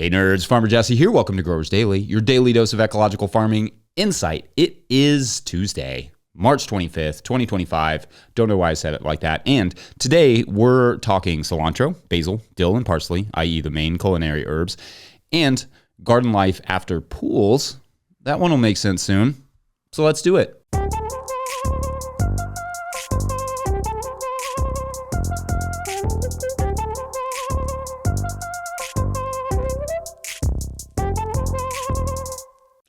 Hey nerds, Farmer Jesse here. Welcome to Growers Daily, your daily dose of ecological farming insight. It is Tuesday, March 25th, 2025. Don't know why I said it like that. And today we're talking cilantro, basil, dill, and parsley, i.e. the main culinary herbs, and garden life after pools. That one will make sense soon. So let's do it.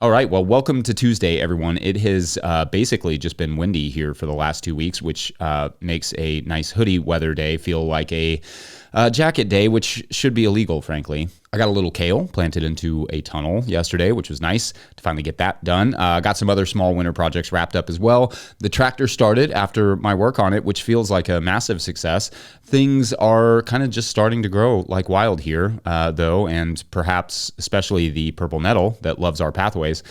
All right, well, welcome to Tuesday, everyone. It has basically just been windy here for the last 2 weeks, which makes a nice hoodie weather day feel like a jacket day, which should be illegal, frankly. I got a little kale planted into a tunnel yesterday, which was nice to finally get that done. Got some other small winter projects wrapped up as well. The tractor started after my work on it, which feels like a massive success. Things are kind of just starting to grow like wild here, though, and perhaps especially the purple nettle that loves our pathways.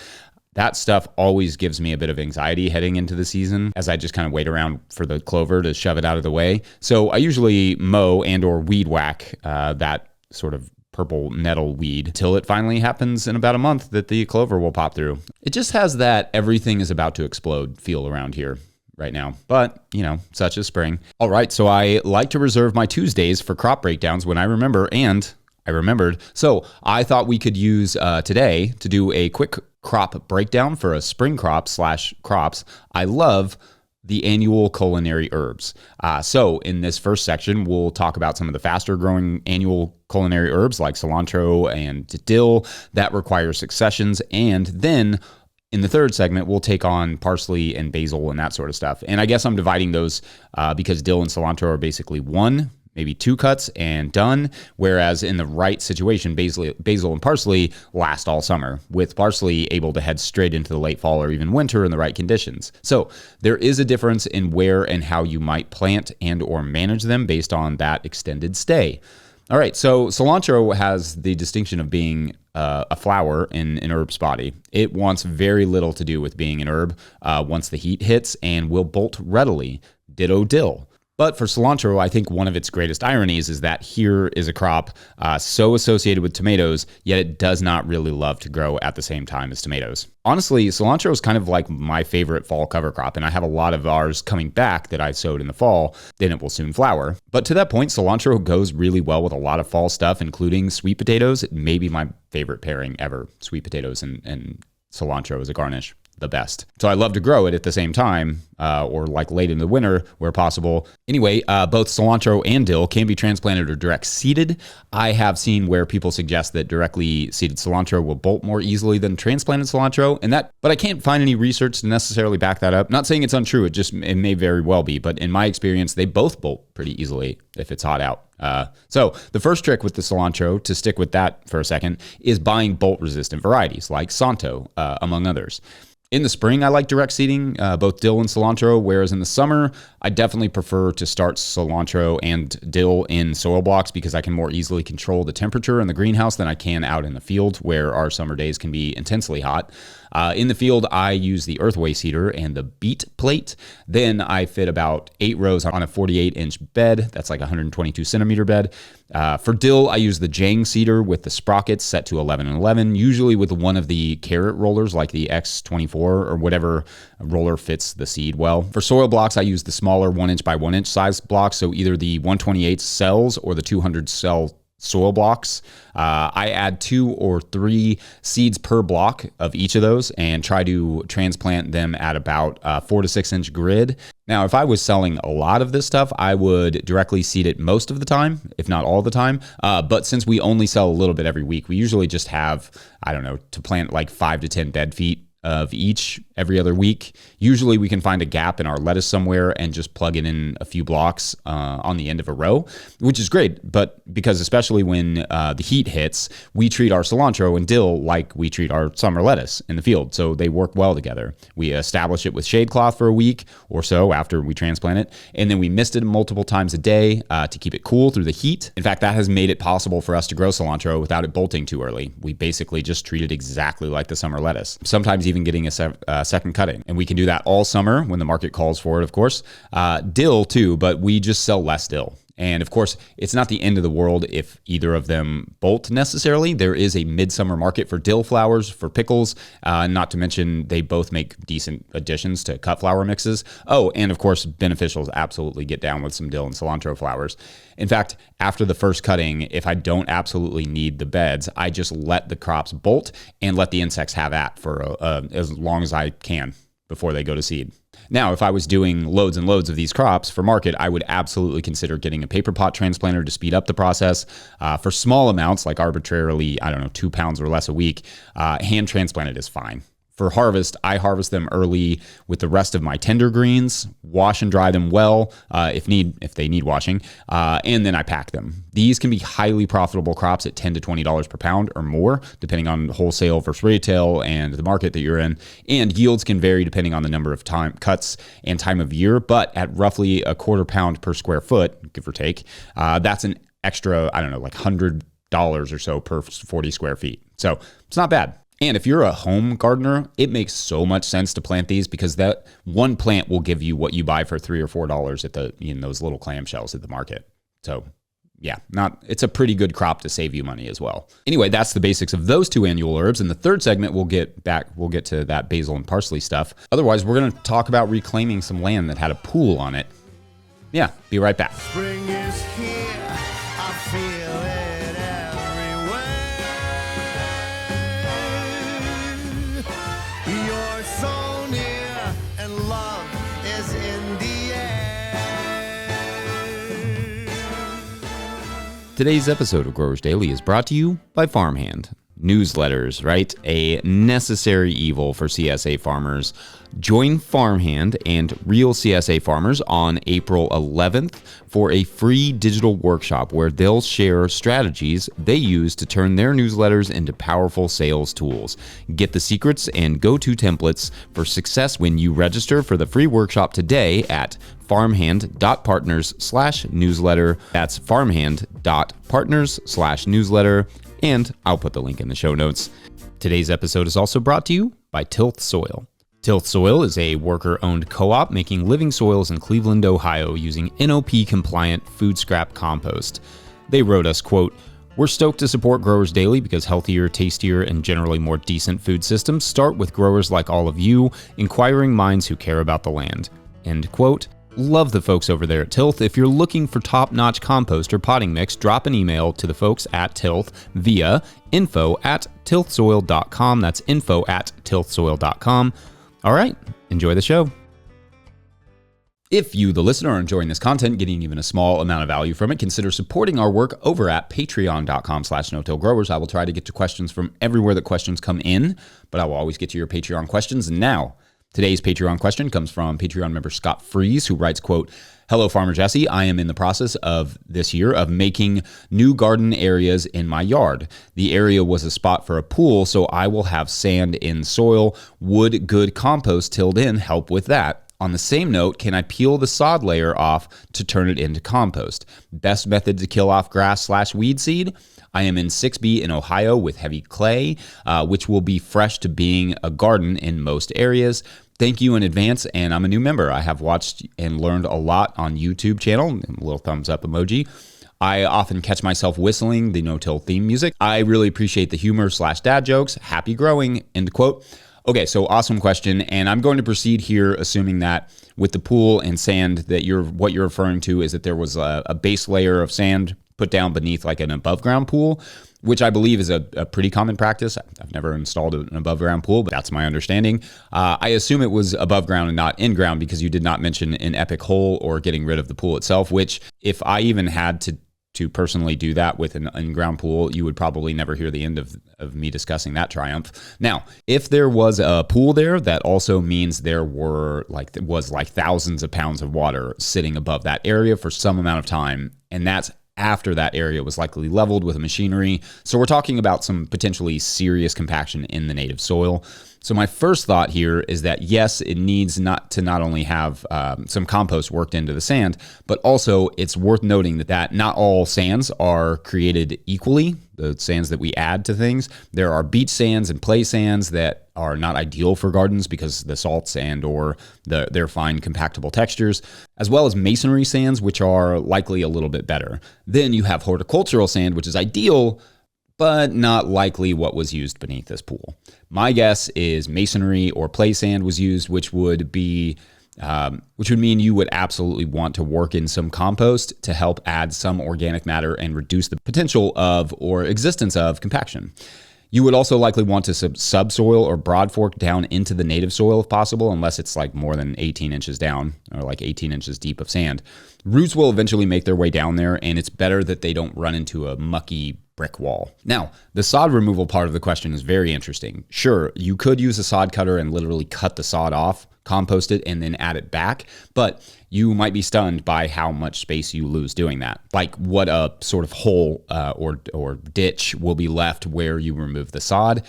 That stuff always gives me a bit of anxiety heading into the season as I just kind of wait around for the clover to shove it out of the way. So I usually mow and or weed whack that sort of purple nettle weed till it finally happens in about a month that the clover will pop through. It just has that everything is about to explode feel around here right now. But, you know, such is spring. All right, so I like to reserve my Tuesdays for crop breakdowns when I remember, and I remembered. So I thought we could use today to do a quick crop breakdown for a spring crop / crops. I love the annual culinary herbs. So in this first section, we'll talk about some of the faster growing annual culinary herbs like cilantro and dill that require successions. And then in the third segment, we'll take on parsley and basil and that sort of stuff. And I guess I'm dividing those because dill and cilantro are basically one, maybe two cuts and done, whereas in the right situation, basil and parsley last all summer, with parsley able to head straight into the late fall or even winter in the right conditions. So there is a difference in where and how you might plant and or manage them based on that extended stay. All right, so cilantro has the distinction of being a flower in an herb's body. It wants very little to do with being an herb once the heat hits and will bolt readily. Ditto dill. But for cilantro, I think one of its greatest ironies is that here is a crop so associated with tomatoes, yet it does not really love to grow at the same time as tomatoes. Honestly, cilantro is kind of like my favorite fall cover crop, and I have a lot of ours coming back that I sowed in the fall. Then it will soon flower. But to that point, cilantro goes really well with a lot of fall stuff, including sweet potatoes. It may be my favorite pairing ever, sweet potatoes and cilantro as a garnish. The best. So I love to grow it at the same time or like late in the winter where possible. Anyway, both cilantro and dill can be transplanted or direct seeded. I have seen where people suggest that directly seeded cilantro will bolt more easily than transplanted cilantro, but I can't find any research to necessarily back that up. Not saying it's untrue, it may very well be, but in my experience, they both bolt pretty easily if it's hot out. So the first trick with the cilantro, to stick with that for a second, is buying bolt resistant varieties like Santo, among others. In the spring, I like direct seeding, both dill and cilantro, whereas in the summer, I definitely prefer to start cilantro and dill in soil blocks because I can more easily control the temperature in the greenhouse than I can out in the field where our summer days can be intensely hot. In the field, I use the earthway seeder and the beat plate. Then I fit about 8 rows on a 48-inch bed. That's like a 122 centimeter bed. For dill, I use the Jang seeder with the sprockets set to 11 and 11, usually with one of the carrot rollers like the X24 or whatever roller fits the seed well. For soil blocks, I use the smaller 1-inch by 1-inch size blocks, so either the 128 cells or the 200 cell soil blocks. I add 2 or 3 seeds per block of each of those and try to transplant them at about 4 to 6 inch grid. Now, if I was selling a lot of this stuff, I would directly seed it most of the time, if not all the time. But since we only sell a little bit every week, we usually just have, I don't know, to plant like 5 to 10 bed feet of each every other week. Usually we can find a gap in our lettuce somewhere and just plug it in a few blocks on the end of a row, which is great. But because especially when the heat hits, we treat our cilantro and dill like we treat our summer lettuce in the field. So they work well together. We establish it with shade cloth for a week or so after we transplant it. And then we mist it multiple times a day to keep it cool through the heat. In fact, that has made it possible for us to grow cilantro without it bolting too early. We basically just treat it exactly like the summer lettuce. Sometimes even getting a second cutting. And we can do that all summer when the market calls for it, of course. Dill too, but we just sell less dill. And of course, it's not the end of the world if either of them bolt necessarily. There is a midsummer market for dill flowers, for pickles, not to mention they both make decent additions to cut flower mixes. Oh, and of course, beneficials absolutely get down with some dill and cilantro flowers. In fact, after the first cutting, if I don't absolutely need the beds, I just let the crops bolt and let the insects have at for as long as I can before they go to seed. Now, if I was doing loads and loads of these crops for market, I would absolutely consider getting a paper pot transplanter to speed up the process. For small amounts, like arbitrarily, 2 pounds or less a week, hand transplanted is fine. For harvest, I harvest them early with the rest of my tender greens, wash and dry them well if they need washing, and then I pack them. These can be highly profitable crops at $10 to $20 per pound or more, depending on wholesale versus retail and the market that you're in. And yields can vary depending on the number of cuts and time of year, but at roughly a quarter pound per square foot, give or take, that's an extra, like $100 or so per 40 square feet. So it's not bad. And if you're a home gardener, it makes so much sense to plant these because that one plant will give you what you buy for $3 or $4 at those little clamshells at the market. So yeah, it's a pretty good crop to save you money as well. Anyway, that's the basics of those two annual herbs. In the third segment, we'll get to that basil and parsley stuff. Otherwise, we're going to talk about reclaiming some land that had a pool on it. Yeah, be right back. Spring is here, I feel it everywhere. You're so near, and love is in the air. Today's episode of Growers Daily is brought to you by Farmhand. Newsletters, right? A necessary evil for CSA farmers. Join Farmhand and real CSA farmers on April 11th for a free digital workshop where they'll share strategies they use to turn their newsletters into powerful sales tools. Get the secrets and go-to templates for success when you register for the free workshop today at farmhand.partners/newsletter. That's farmhand.partners/newsletter. And I'll put the link in the show notes. Today's episode is also brought to you by Tilth Soil. Tilth Soil is a worker-owned co-op making living soils in Cleveland, Ohio using NOP-compliant food scrap compost. They wrote us, quote, "We're stoked to support Growers Daily because healthier, tastier, and generally more decent food systems start with growers like all of you, inquiring minds who care about the land." End quote. Love the folks over there at Tilth. If you're looking for top-notch compost or potting mix, drop an email to the folks at Tilth via info@tilthsoil.com. That's info@tilthsoil.com. All right, enjoy the show. If you, the listener, are enjoying this content, getting even a small amount of value from it, consider supporting our work over at patreon.com/no-till-growers. I will try to get to questions from everywhere that questions come in, but I will always get to your Patreon questions. And now, today's Patreon question comes from Patreon member Scott Fries, who writes, quote, "Hello, Farmer Jesse. I am in the process of this year of making new garden areas in my yard. The area was a spot for a pool, so I will have sand in soil. Would good compost tilled in help with that? On the same note, can I peel the sod layer off to turn it into compost? Best method to kill off grass/weed seed? I am in 6B in Ohio with heavy clay, which will be fresh to being a garden in most areas. Thank you in advance, and I'm a new member. I have watched and learned a lot on YouTube channel, a little thumbs up emoji. I often catch myself whistling the no-till theme music. I really appreciate the humor/dad jokes. Happy growing," end quote. Okay, so awesome question, and I'm going to proceed here assuming that with the pool and sand that what you're referring to is that there was a base layer of sand put down beneath like an above ground pool, which I believe is a pretty common practice. I've never installed an above ground pool, but that's my understanding. I assume it was above ground and not in ground because you did not mention an epic hole or getting rid of the pool itself, which if I even had to personally do that with an in-ground pool, you would probably never hear the end of me discussing that triumph. Now, if there was a pool there, that also means there was thousands of pounds of water sitting above that area for some amount of time, and that's after that area was likely leveled with machinery. So we're talking about some potentially serious compaction in the native soil. So my first thought here is that yes, it needs not only have some compost worked into the sand, but also it's worth noting that not all sands are created equally. The sands that we add to things, there are beach sands and play sands that are not ideal for gardens because the salts and or their fine compactable textures, as well as masonry sands, which are likely a little bit better. Then you have horticultural sand, which is ideal, but not likely what was used beneath this pool. My guess is masonry or play sand was used, which would mean you would absolutely want to work in some compost to help add some organic matter and reduce the potential of or existence of compaction. You would also likely want to subsoil or broad fork down into the native soil if possible, unless it's like more than 18 inches down or like 18 inches deep of sand. Roots will eventually make their way down there, and it's better that they don't run into a mucky brick wall. Now, the sod removal part of the question is very interesting. Sure, you could use a sod cutter and literally cut the sod off, compost it, and then add it back, but you might be stunned by how much space you lose doing that. Like what a sort of hole or ditch will be left where you remove the sod.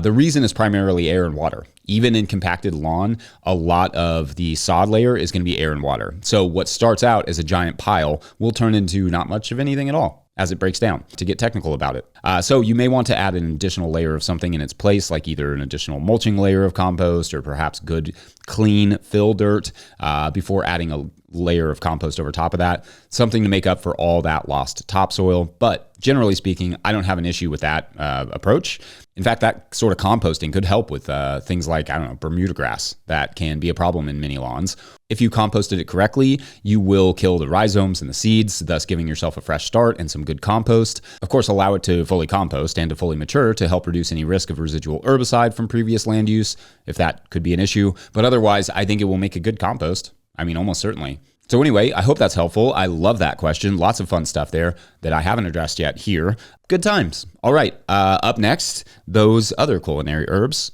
The reason is primarily air and water. Even in compacted lawn, a lot of the sod layer is going to be air and water. So what starts out as a giant pile will turn into not much of anything at all as it breaks down, to get technical about it. So you may want to add an additional layer of something in its place, like either an additional mulching layer of compost or perhaps good, clean fill dirt before adding a layer of compost over top of that, something to make up for all that lost topsoil. But generally speaking, I don't have an issue with that approach. In fact, that sort of composting could help with things like, Bermuda grass that can be a problem in many lawns. If you composted it correctly, you will kill the rhizomes and the seeds, thus giving yourself a fresh start and some good compost. Of course, allow it to fully compost and to fully mature to help reduce any risk of residual herbicide from previous land use, if that could be an issue. But otherwise, I think it will make a good compost. Almost certainly. So anyway, I hope that's helpful. I love that question. Lots of fun stuff there that I haven't addressed yet here. Good times. All right, up next, those other culinary herbs.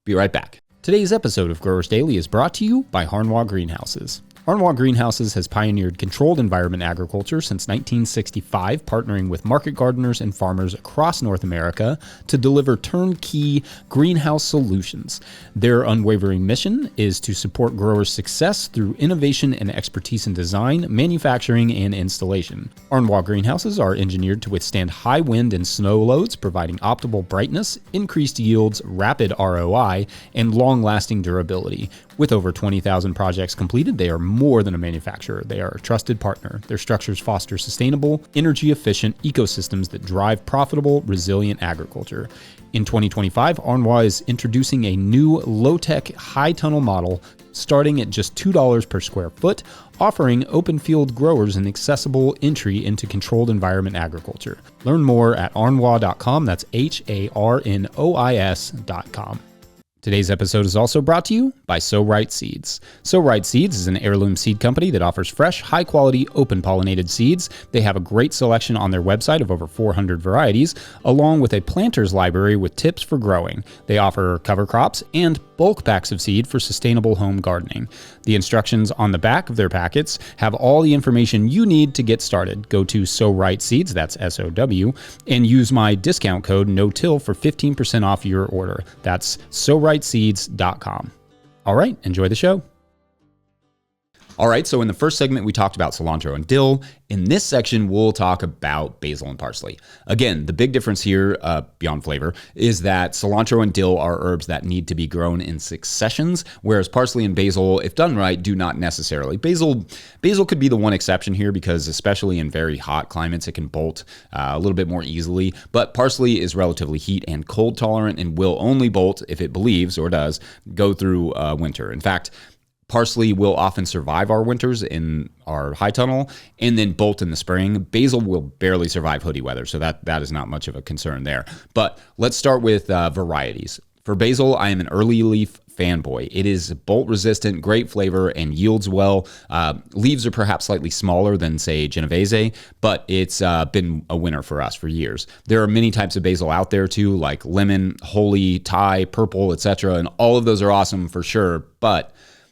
Be right back. Today's episode of Growers Daily is brought to you by Harnois Greenhouses. Harnois Greenhouses has pioneered controlled environment agriculture since 1965, partnering with market gardeners and farmers across North America to deliver turnkey greenhouse solutions. Their unwavering mission is to support growers' success through innovation and expertise in design, manufacturing, and installation. Harnois Greenhouses are engineered to withstand high wind and snow loads, providing optimal brightness, increased yields, rapid ROI, and long-lasting durability. With over 20,000 projects completed, they are more than a manufacturer. They are a trusted partner. Their structures foster sustainable, energy-efficient ecosystems that drive profitable, resilient agriculture. In 2025, Harnois is introducing a new low-tech, high-tunnel model starting at just $2 per square foot, offering open field growers an accessible entry into controlled environment agriculture. Learn more at harnois.com. That's HARNOIS.com. Today's episode is also brought to you by So Right Seeds. So Right Seeds is an heirloom seed company that offers fresh, high-quality, open-pollinated seeds. They have a great selection on their website of over 400 varieties, along with a planter's library with tips for growing. They offer cover crops and bulk packs of seed for sustainable home gardening. The instructions on the back of their packets have all the information you need to get started. Go to So Right Seeds, that's S-O-W, and use my discount code NOTILL for 15% off your order. That's SoRightSeeds.com. All right, enjoy the show. All right, so in the first segment, we talked about cilantro and dill. In this section, we'll talk about basil and parsley. Again, the big difference here, beyond flavor, is that cilantro and dill are herbs that need to be grown in successions, whereas parsley and basil, if done right, do not necessarily. Basil could be the one exception here because especially in very hot climates, it can bolt a little bit more easily. But parsley is relatively heat and cold tolerant and will only bolt if it believes, or does, go through winter. In fact, parsley will often survive our winters in our high tunnel and then bolt in the spring. Basil will barely survive hoodie weather, so that is not much of a concern there. But let's start with varieties. For basil, I am an early leaf fanboy. It is bolt resistant, great flavor, and yields well. Leaves are perhaps slightly smaller than, say, Genovese, but it's been a winner for us for years. There are many types of basil out there too, like lemon, holy, Thai, purple, etc., and all of those are awesome for sure, but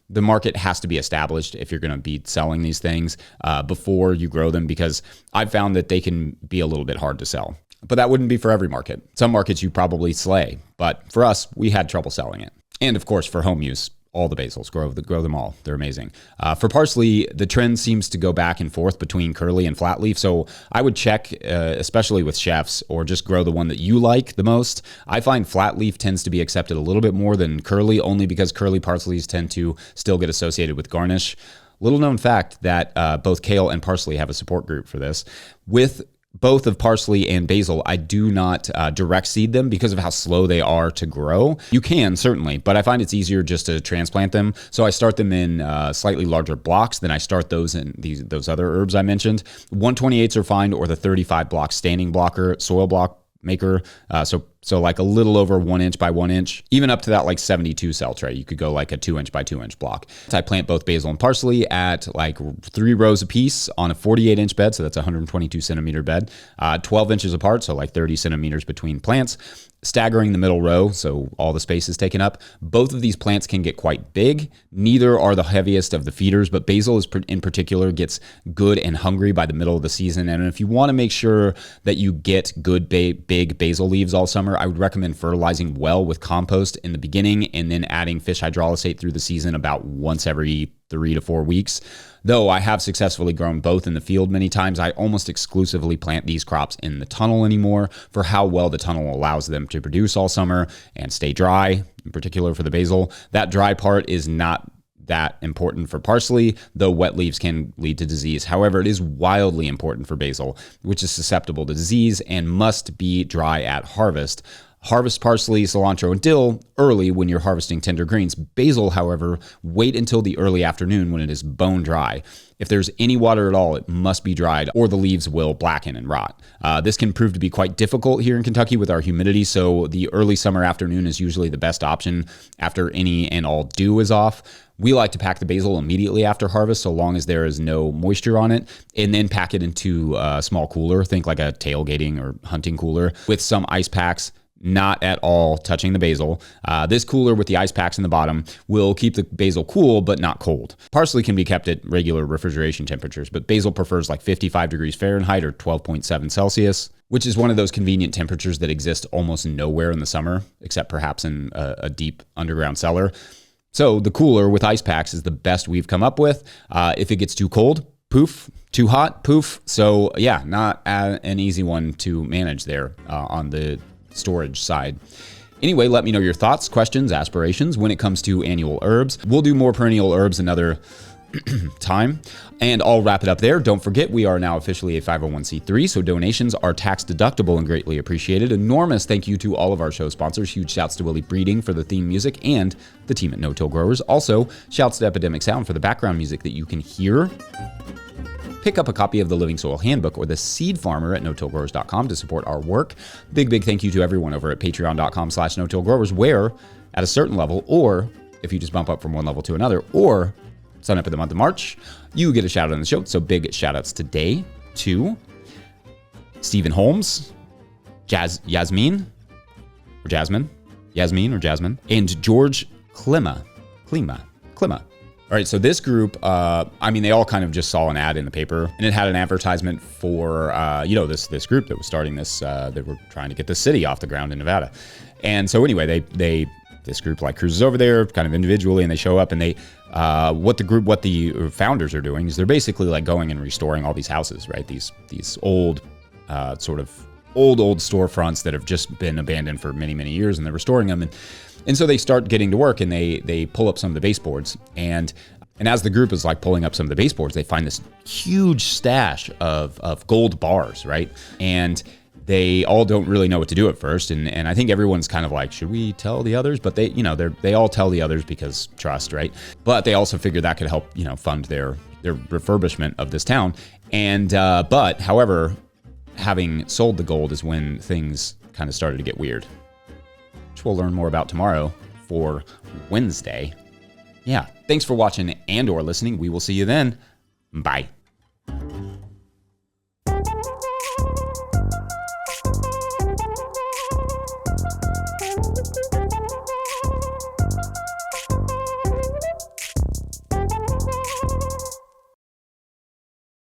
the market has to be established if you're going to be selling these things before you grow them, because I've found that they can be a little bit hard to sell. but that wouldn't be for every market. Some markets you probably slay, but for us, we had trouble selling it. And of course, for home use, all the basils, grow them all. They're amazing. For parsley, the trend seems to go back and forth between curly and flat leaf. So I would check, especially with chefs, or just grow the one that you like the most. I find flat leaf tends to be accepted a little bit more than curly, only because curly parsleys tend to still get associated with garnish. Little known fact that both kale and parsley have a support group for this. With both of parsley and basil, I do not direct seed them because of how slow they are to grow. You can, certainly, but I find it's easier just to transplant them. So I start them in slightly larger blocks than I start those in those other herbs I mentioned. 128s are fine, or the 35 block standing blocker, soil block maker. So like a little over 1 inch by 1 inch, even up to that like 72 cell tray. You could go like a 2 inch by 2 inch block. So I plant both basil and parsley at like 3 rows a piece on a 48 inch bed. So that's a 122 centimeter bed, 12 inches apart. So like 30 centimeters between plants, staggering the middle row. So all the space is taken up. Both of these plants can get quite big. Neither are the heaviest of the feeders, but basil is in particular gets good and hungry by the middle of the season. And if you want to make sure that you get good big basil leaves all summer, I would recommend fertilizing well with compost in the beginning and then adding fish hydrolysate through the season about once every 3 to 4 weeks. Though I have successfully grown both in the field many times, I almost exclusively plant these crops in the tunnel anymore for how well the tunnel allows them to produce all summer and stay dry, in particular for the basil. That dry part is not that important for parsley, though wet leaves can lead to disease. However, it is wildly important for basil, which is susceptible to disease and must be dry at harvest. Harvest parsley, cilantro, and dill early when you're harvesting tender greens. Basil, however, wait until the early afternoon when it is bone dry. If there's any water at all, it must be dried or the leaves will blacken and rot. This can prove to be quite difficult here in Kentucky with our humidity, so the early summer afternoon is usually the best option after any and all dew is off. We like to pack the basil immediately after harvest so long as there is no moisture on it, and then pack it into a small cooler, think like a tailgating or hunting cooler, with some ice packs, not at all touching the basil. This cooler with the ice packs in the bottom will keep the basil cool but not cold. Parsley can be kept at regular refrigeration temperatures, but basil prefers like 55 degrees Fahrenheit or 12.7 Celsius, which is one of those convenient temperatures that exist almost nowhere in the summer, except perhaps in a deep underground cellar. So the cooler with ice packs is the best we've come up with. If it gets too cold, poof. Too hot, poof. So yeah, not an easy one to manage there on the storage side. Anyway, let me know your thoughts, questions, aspirations when it comes to annual herbs. We'll do more perennial herbs another time. And I'll wrap it up there. Don't forget, we are now officially a 501c3, so donations are tax deductible and greatly appreciated. Enormous thank you to all of our show sponsors. Huge shouts to Willie Breeding for the theme music and the team at No Till Growers. Also, shouts to Epidemic Sound for the background music that you can hear. Pick up a copy of the Living Soil Handbook or the Seed Farmer at no-tillgrowers.com to support our work. Big thank you to everyone over at patreon.com/no-tillgrowers, where at a certain level, or if you just bump up from one level to another, or sign up in the month of March, you get a shout out on the show. So big shout outs today to Stephen Holmes, Jasmine, and George Klima. All right, so this group, they all kind of just saw an ad in the paper, and it had an advertisement for, this group that was starting this. They were trying to get the city off the ground in Nevada. And so anyway, this group like cruises over there kind of individually, and they show up, and they, what the founders are doing is they're basically like going and restoring all these houses, right? These old, sort of old storefronts that have just been abandoned for many years, and they're restoring them. And so they start getting to work, and they pull up some of the baseboards. And as the group is like pulling up some of the baseboards, they find this huge stash of gold bars, right? And they all don't really know what to do at first. And I think everyone's kind of like, should we tell the others? But they all tell the others because trust, right? But they also figure that could help, fund their refurbishment of this town. And, but however, having sold the gold is when things kind of started to get weird. We'll learn more about tomorrow for Wednesday. Yeah, thanks for watching and or listening. We will see you then. Bye.